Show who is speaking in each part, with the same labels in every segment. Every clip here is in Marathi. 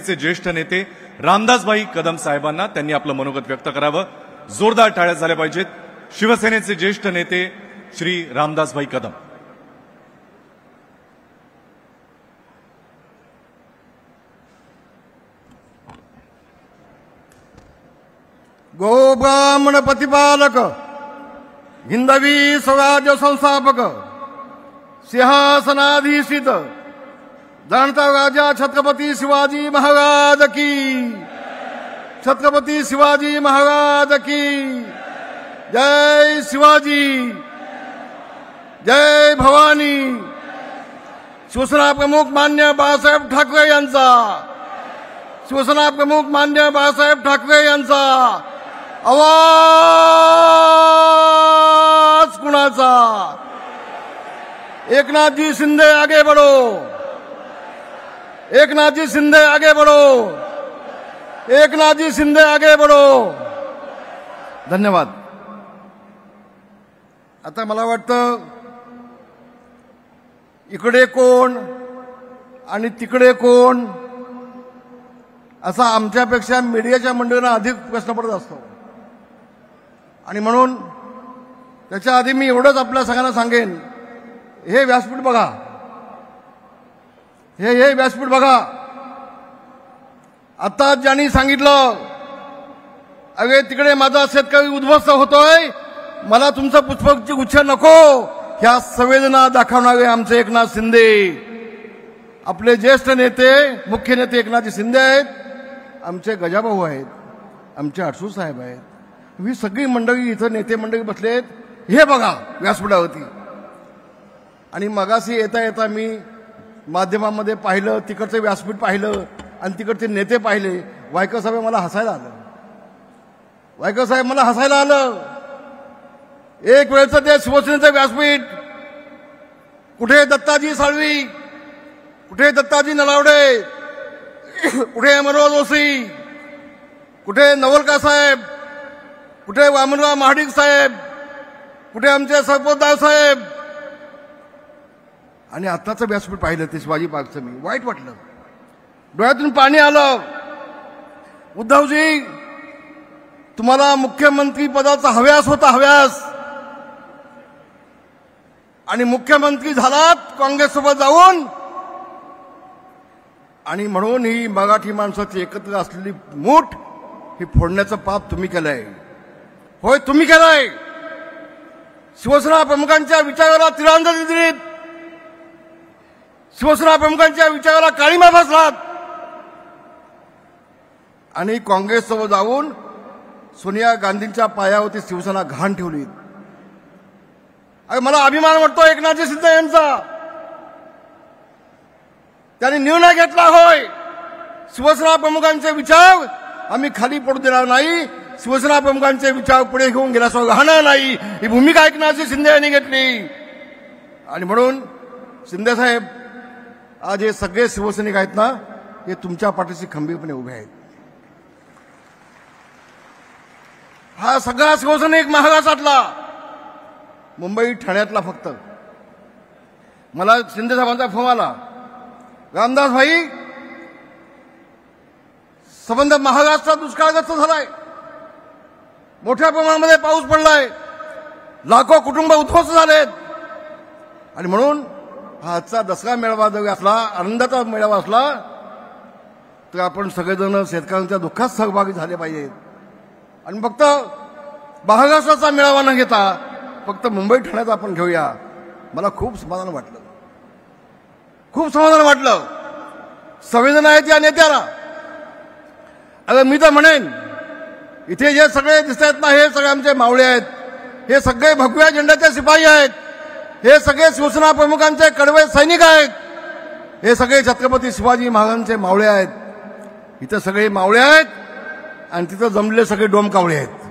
Speaker 1: शिवसेनेचे ज्येष्ठ नेते रामदासभाई कदम साहेबांना त्यांनी आपलं मनोगत व्यक्त करावं. जोरदार टाळ्या झाल्या पाहिजेत. शिवसेनेचे ज्येष्ठ नेते श्री रामदासभाई कदम.
Speaker 2: गो ब्राह्मण प्रतिपालक हिंदवी स्वराज्य संस्थापक सिंहासनाधीशित जाणता राजा छत्रपती शिवाजी महाराज की, छत्रपती शिवाजी महाराज की जय. शिवाजी जय भवानी. शिवसेना प्रमुख मान्य बाळासाहेब ठाकरे यांचा, शिवसेना प्रमुख मान्य बाळासाहेब ठाकरे यांचा आवाज कुणाचा? एकनाथजी शिंदे आगे बढ़ो, एकनाथजी शिंदे आगे बढ़ो, एकनाथजी शिंदे आगे बढ़ो. धन्यवाद. आता मला वाटतं इकडे कोण आणि तिकडे कोण असा आमच्यापेक्षा मीडियाच्या मंडळींना अधिक प्रश्न पडत असतो. आणि म्हणून त्याच्या आधी मी एवढंच आपल्या सगळ्यांना सांगेन, हे व्यासपीठ बघा, हे व्यासपीठ बघा. आता ज्यांनी सांगितलं अगे तिकडे माझा शेतकरी उद्ध्वस्त होतोय, मला तुमचं पुष्पगुच्छ गुच्छ नको, ह्या संवेदना दाखवणारे आमचे एकनाथ शिंदे, आपले ज्येष्ठ नेते मुख्य नेते एकनाथजी शिंदे आहेत, आमचे गजाभाऊ आहेत, आमचे अडसूळ साहेब आहेत. ही सगळी मंडळी इथं नेते मंडळी बसलेत. हे बघा व्यासपीठावरती. आणि मगाशी येता येता मी माध्यमांमध्ये पाहिलं, तिकडचं व्यासपीठ पाहिलं आणि तिकडचे नेते पाहिले. वायकर साहेब मला हसायला आलं, वायकर साहेब मला हसायला आलं. एक वेळचं ते शिवसेनेचं व्यासपीठ, कुठे दत्ताजी साळवी, कुठे दत्ताजी नलावडे, कुठे अमरराव जोशी, कुठे नवलका साहेब, कुठे वामनराव महाडिक साहेब, कुठे आमचे सरपोतदार साहेब. आणि आत्ताचं व्यासपीठ पाहिलं ते शिवाजी पार्कचं, मी वाईट वाटलं, डोळ्यातून पाणी आलं. उद्धवजी, तुम्हाला मुख्यमंत्री पदाचा हव्यास होता, हव्यास, आणि मुख्यमंत्री झालात काँग्रेससोबत जाऊन. आणि म्हणून ही मराठी माणसाची एकत्र असलेली मूठ ही फोडण्याचं पाप तुम्ही केलंय. होय, तुम्ही केलंय. शिवसेना प्रमुखांच्या विचाराला तिरंदाजी दिलीत, शिवसेना प्रमुखांच्या विचाराला काळीमा फासलात आणि काँग्रेससोबत जाऊन सोनिया गांधींच्या पायावरती शिवसेना घाण ठेवली. अरे मला अभिमान वाटतो एकनाथजी शिंदे यांचा. त्यांनी निर्णय घेतला, होय शिवसेना प्रमुखांचे विचार आम्ही खाली पडू देणार नाही, शिवसेना प्रमुखांचे विचार पुढे घेऊन गेल्याशिवाय राहणार नाही, ही भूमिका एकनाथजी शिंदे यांनी घेतली. आणि म्हणून शिंदे साहेब, आज हे सगळे शिवसैनिक आहेत ना, हे तुमच्या पाठीशी खंबीरपणे उभे आहेत. हा सगळा शिवसैनिक महाराष्ट्रातला, मुंबई ठाण्यातला फक्त. मला शिंदे साहेबांचा फोन आला, रामदास भाई, संबंध महाराष्ट्रात दुष्काळग्रस्त झालाय, मोठ्या प्रमाणामध्ये पाऊस पडलाय, लाखो कुटुंब उद्ध्वस्त झालेत. आणि म्हणून हा आजचा दसरा मेळावा जर असला, आनंदाचा मेळावा असला, तर आपण सगळेजण शेतकऱ्यांच्या दुःखात सहभागी झाले पाहिजेत. आणि फक्त महाराष्ट्राचा मेळावा न घेता फक्त मुंबई ठाण्याचा आपण घेऊया. मला खूप समाधान वाटलं, खूप समाधान वाटलं. संवेदना आहेत या नेत्याला. अरे मी तर म्हणेन, इथे जे सगळे दिसत आहेत ना, हे सगळे आमचे मावळे आहेत, हे सगळे भगव्या झेंड्याचे शिपाई आहेत, हे सगळे शिवसेना प्रमुखांचे कडवे सैनिक आहेत, हे सगळे छत्रपती शिवाजी महाराजांचे मावळे आहेत. इथं सगळे मावळे आहेत आणि तिथं जमलेले सगळे डोमकावळे आहेत,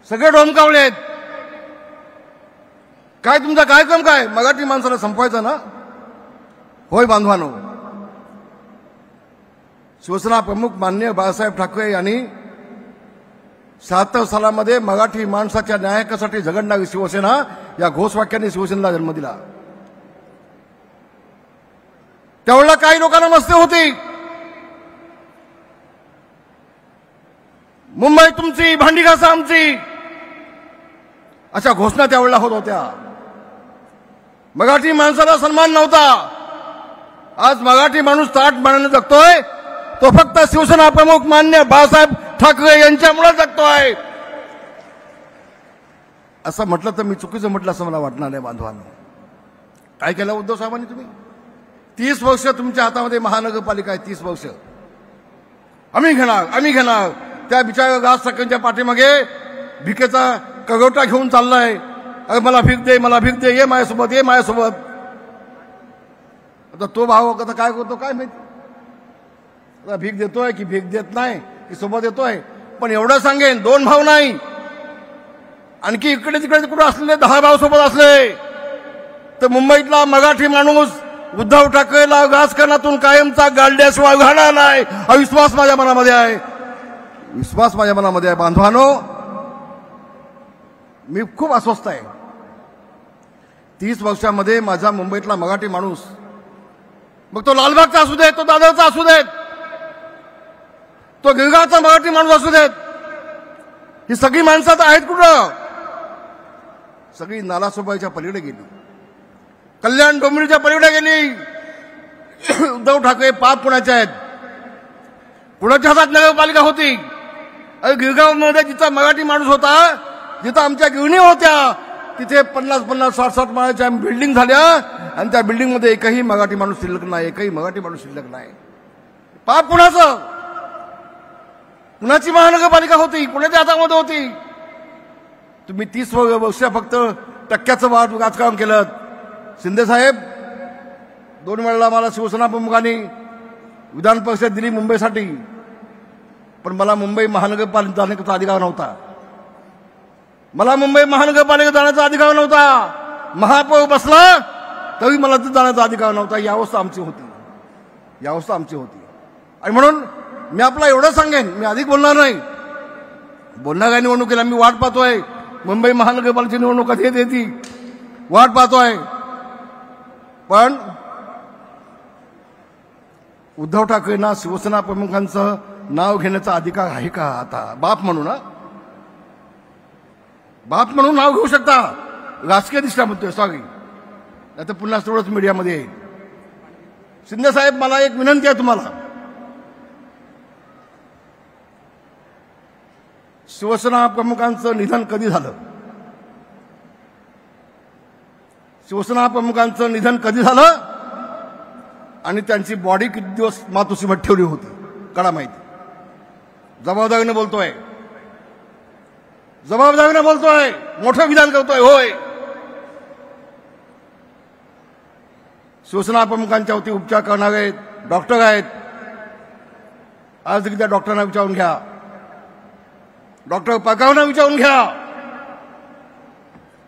Speaker 2: सगळे डोमकावळे आहेत. काय तुमचा कार्यक्रम काय? मराठी माणसाला संपवायचा ना? होय बांधवानो, शिवसेना प्रमुख माननीय बाळासाहेब ठाकरे यांनी 76 सालामध्ये मराठी माणसाच्या न्यायासाठी झगडणारी शिवसेना या घोषवाक्याने शिवसेनेला जन्म दिला. त्यावेळेला काही लोकांना मस्ती होती, मुंबई तुमची, भांडी घासा आमची, अशा घोषणा त्यावेळेला होत होत्या. मराठी माणसाला सन्मान नव्हता. आज मराठी माणूस ताटपणाने जगतोय तो फक्त शिवसेना प्रमुख मान्य बाळासाहेब ठाकरे यांच्यामुळे जगतोय. असं म्हटलं तर मी चुकीचं म्हटलं असं मला वाटणार नाही. बांधवांनो, काय केलं उद्धव साहेबांनी? तुम्ही 30 वर्ष तुमच्या हातामध्ये महानगरपालिका आहे. 30 वर्ष आम्ही घेणार. त्या बिचाऱ्या राज ठाकरेंच्या पाठीमागे भिकेचा कगोटा घेऊन चाललाय. अरे मला भीक दे, ये माझ्यासोबत. आता तो भाव आता काय करतो काय माहिती, आता भीक देतोय की भीक देत नाही की सोबत येतोय. पण एवढं सांगेन, 2 भाव नाही, आणखी इकडे तिकडे कुठे असलेले 10 भाव सोबत असले तर मुंबईतला मराठी माणूस उद्धव ठाकरेला राजकारणातून कायमचा गाडल्याशिवाय घालणार नाही. हा विश्वास माझ्या मनामध्ये आहे. बांधवानो, मी खूप अस्वस्थ आहे. 30 वर्षामध्ये माझा मुंबईतला मराठी माणूस, मग तो लालबागचा असू देत, तो दादरचा असू देत, तो गिरगावचा मराठी माणूस असू देत, ही सगळी माणसं आता आहेत कुठं? सगळी नालासोबाईच्या पलीकडे गेली, कल्याण डोंबिवलीच्या पलीकडे गेली. उद्धव ठाकरे पाप कुणाचे आहेत? कुणाच्या हातात नगरपालिका होती? अरे गिरगावमध्ये जिथं मराठी माणूस होता, जिथं आमच्या गिरणी होत्या, तिथे 50-50, 60-60 माळ्याच्या बिल्डिंग झाल्या आणि त्या बिल्डिंगमध्ये एकही मराठी माणूस शिल्लक नाही. पाप कुणाचं? कुणाची महानगरपालिका होती? कुणाच्या हातामध्ये होती? तुम्ही 30 वर्ष फक्त टक्क्याचं राजकारण केलं. शिंदे साहेब, 2 वेळेला मला शिवसेना प्रमुखांनी विधान परिषद दिली मुंबईसाठी, पण मला मुंबई महानगरपालिका जाण्याचा अधिकार नव्हता. जाण्याचा अधिकार नव्हता. महापौर बसला तरी मला तिथे जाण्याचा अधिकार नव्हता. ही अवस्था आमची होती. आणि म्हणून मी आपला एवढं सांगेन, मी अधिक बोलणार नाही. बोलणाऱ्या निवडणुकीला मी वाट पाहतोय. मुंबई महानगरपालिकेची निवडणूक कधी येते वाट पाहतोय. पण उद्धव ठाकरेंना शिवसेना प्रमुखांचं नाव घेण्याचा अधिकार आहे का? आता बाप म्हणून नाव घेऊ शकता. राजकीय दृष्ट्या म्हणतोय, सॉरी, आता पुन्हा तेवढंच मीडियामध्ये येईल. शिंदे साहेब, मला एक विनंती आहे तुम्हाला. शिवसेना प्रमुखांचं निधन कधी झालं आणि त्यांची बॉडी किती दिवस मातोश्रीमध्ये ठेवली होती कडा माहिती. जबाबदारीने बोलतोय, मोठं विधान करतोय. होय, शिवसेना प्रमुखांच्या वती उपचार करणारे डॉक्टर आहेत. आज त्या डॉक्टरांना विचारून घ्या, डॉक्टर पकावना विचारून घ्या,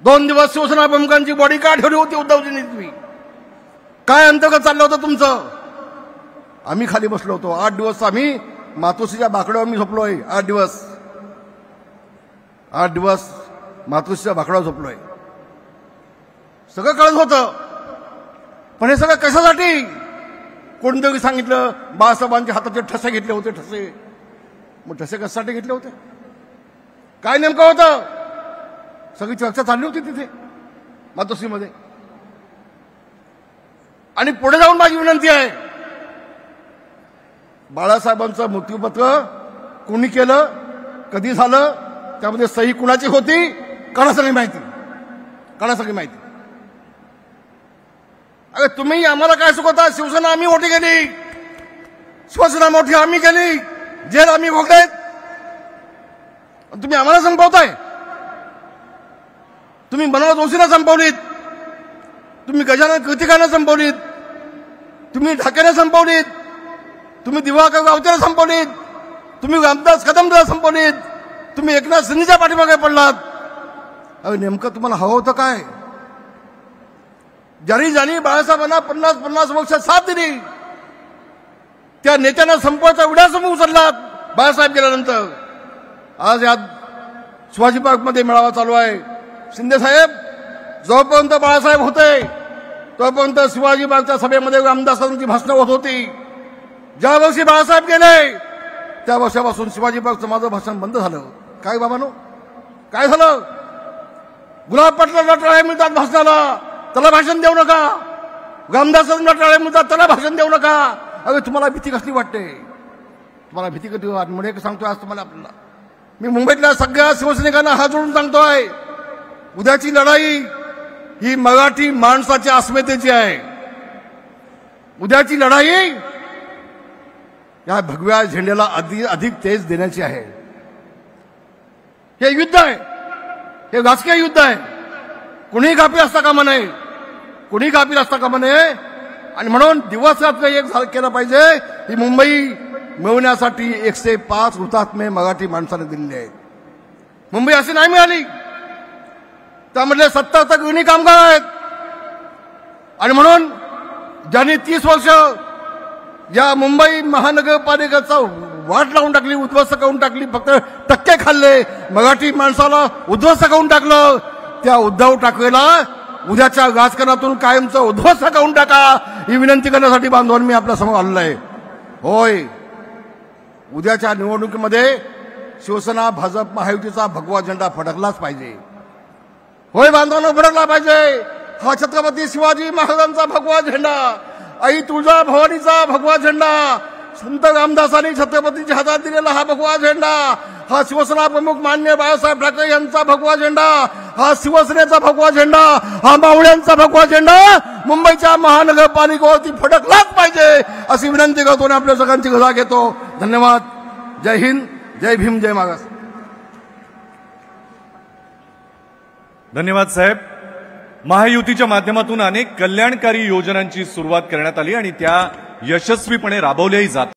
Speaker 2: 2 दिवस शिवसेना प्रमुखांची बॉडी का ठेवली होती उद्धवजींनी? तुम्ही काय अंतर्गत चाललं होतं तुमचं? आम्ही खाली बसलो होतो. 8 दिवस आम्ही मातोश्रीच्या बाकड्यावर मी झोपलोय. 8 दिवस मातोश्रीच्या बाकड्यावर झोपलोय. सगळं कळत होतं. पण हे सगळं कशासाठी? कोणतरी सांगितलं बाळासाहेबांच्या हाताचे ठसे घेतले होते. मग ठसे कशासाठी घेतले होते? काय नेमकं होतं? सगळी चर्चा चालली होती तिथे मातोश्रीमध्ये. आणि पुढे जाऊन माझी विनंती आहे, बाळासाहेबांचं मृत्यूपत्र कोणी केलं, कधी झालं, त्यामध्ये सही कुणाची होती, कोणासगळी माहिती. अरे तुम्ही आम्हाला काय शिकवता? शिवसेना आम्ही मोठी केली, शिवसेना मोठी आम्ही केली, जेल आम्ही भोगलेत, तुम्ही आम्हाला संपवताय. तुम्ही मनोहर जोशीला संपवलीत, तुम्ही गजानन कीर्तिकांना संपवलीत, तुम्ही ढाकेने संपवलीत, तुम्ही दिवाकर गावतेला संपवलीत, तुम्ही रामदास कदमला संपवलीत, तुम्ही एकनाथ शिंदेच्या पाठीमागे पडलात. अरे नेमकं तुम्हाला हवं होतं काय? ज्यांनी बाळासाहेबांना 50 वर्ष साथ दिली त्या नेत्यांना संपवायचा विडासमूह उचललात बाळासाहेब गेल्यानंतर. आज यात शिवाजी पार्कमध्ये मेळावा चालू आहे. शिंदे साहेब, जोपर्यंत बाळासाहेब होते तोपर्यंत शिवाजी बागच्या सभेमध्ये रामदासांची भाषणं होत होती. ज्या वर्षी बाळासाहेब गेले त्या वर्षापासून शिवाजी बागचं माझं भाषण बंद झालं. काय बाबांनो, काय झालं? गुलाब पाटलांना टाळ्या मिळतात भाषणाला, त्याला भाषण देऊ नका. रामदासांना टाळ्या मिळतात, त्याला भाषण देऊ नका. अरे तुम्हाला भीती कसली वाटते? तुम्हाला भीती कधी वाटते? सांगतोय आज तुम्हाला. आपल्याला मी मुंबईतल्या सगळ्या शिवसैनिकांना हात जोडून सांगतोय, उद्याची लढाई ही मराठी माणसाच्या अस्मितेची आहे. उद्याची लढाई या भगव्या झेंड्याला अधिक तेज देण्याची आहे. हे युद्ध आहे, हे राजकीय युद्ध आहे. कुणीही गाफील असता कामा नये, कुणीही गाफील असता कामा नये. आणि म्हणून दिवस रात्र एक केलं पाहिजे. ही मुंबई मिळवण्यासाठी 105 हुतात्मे मराठी माणसाने दिलेले आहेत. मुंबई अशी नाही मिळाली, त्यामधले 70 गृहिणी कामगार आहेत. आणि म्हणून ज्यांनी 30 वर्ष या मुंबई महानगरपालिकेचा वाट लावून टाकली, उद्ध्वस्त करून टाकली, फक्त टक्के खाल्ले, मराठी माणसाला उद्ध्वस्त करून टाकलं, त्या उद्धव ठाकरेला उद्याच्या राजकारणातून कायमचं उद्ध्वस्त करून टाका, ही विनंती करण्यासाठी बांधवांनी मी आपल्या समोर आलेलो आहे. होय, उद्याच्या निवडणुकीमध्ये शिवसेना भाजप महायुतीचा भगवा झेंडा फडकलाच पाहिजे. होय बांधवांनो, फडकला पाहिजे. हा छत्रपती शिवाजी महाराजांचा भगवा झेंडा, आई तुळजा भवानीचा भगवा झेंडा, संत रामदासांनी छत्रपतीच्या हातात दिलेला हा भगवा झेंडा, हा शिवसेना प्रमुख मान्य बाळासाहेब ठाकरे यांचा भगवा झेंडा, हा शिवसेनेचा भगवा झेंडा, हा मावळ्यांचा भगवा झेंडा मुंबईच्या महानगरपालिकेवरती फडकलाच पाहिजे, अशी विनंती करतो आणि आपल्या सगळ्यांची रजा घेतो. धन्यवाद. जय हिंद, जय भीम, जय मागास.
Speaker 1: धन्यवाद साहेब. महायुतीच्या माध्यमातून अनेक कल्याणकारी योजनांची सुरुवात करण्यात आली आणि त्या यशस्वीपणे राबवल्याही जात